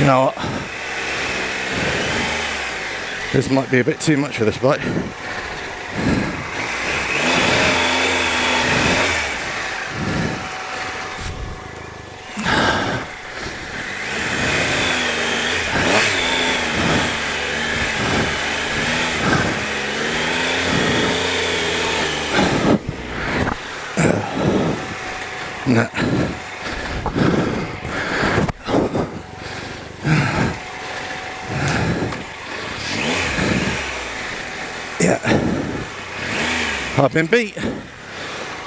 You know what? This might be a bit too much for this bike. No. Yeah, I've been beat.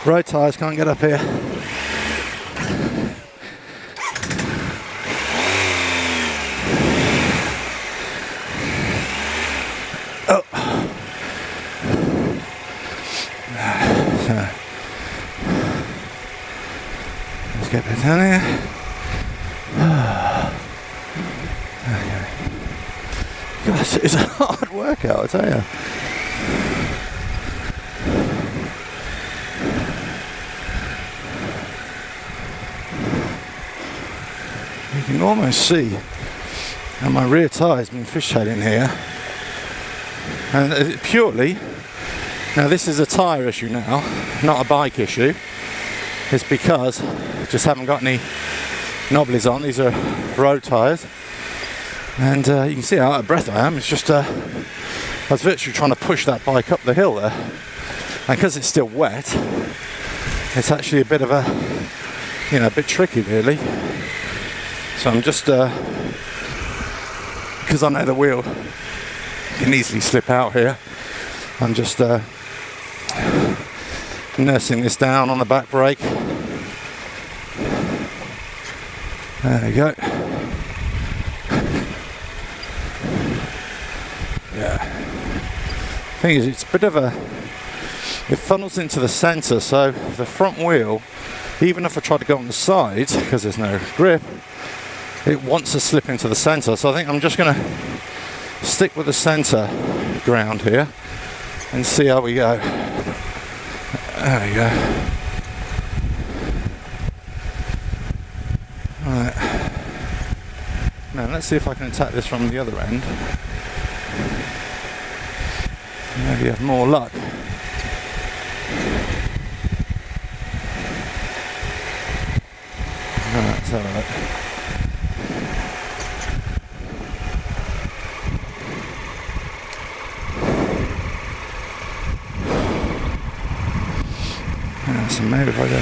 Road tyres can't get up here. Oh. So, let's get back down here. Okay. Gosh, it's a hard workout, I tell you. You can almost see how my rear tyre's been fishtailing here, and purely, now this is a tyre issue now, not a bike issue. It's because I just haven't got any knobblies on. These are road tyres, and you can see how out of breath I am. It's just I was virtually trying to push that bike up the hill there, and because it's still wet, it's actually a bit of a, you know, a bit tricky really. So I'm just, because I know the wheel can easily slip out here, I'm just nursing this down on the back brake. There we go. Yeah. Thing is, it's a bit of a, it funnels into the centre, so the front wheel, even if I try to go on the side, because there's no grip, it wants to slip into the centre. So I think I'm just going to stick with the centre ground here and see how we go. There we go. Right. Now let's see if I can attack this from the other end. Maybe have more luck. Right, let's have a look. So maybe if I go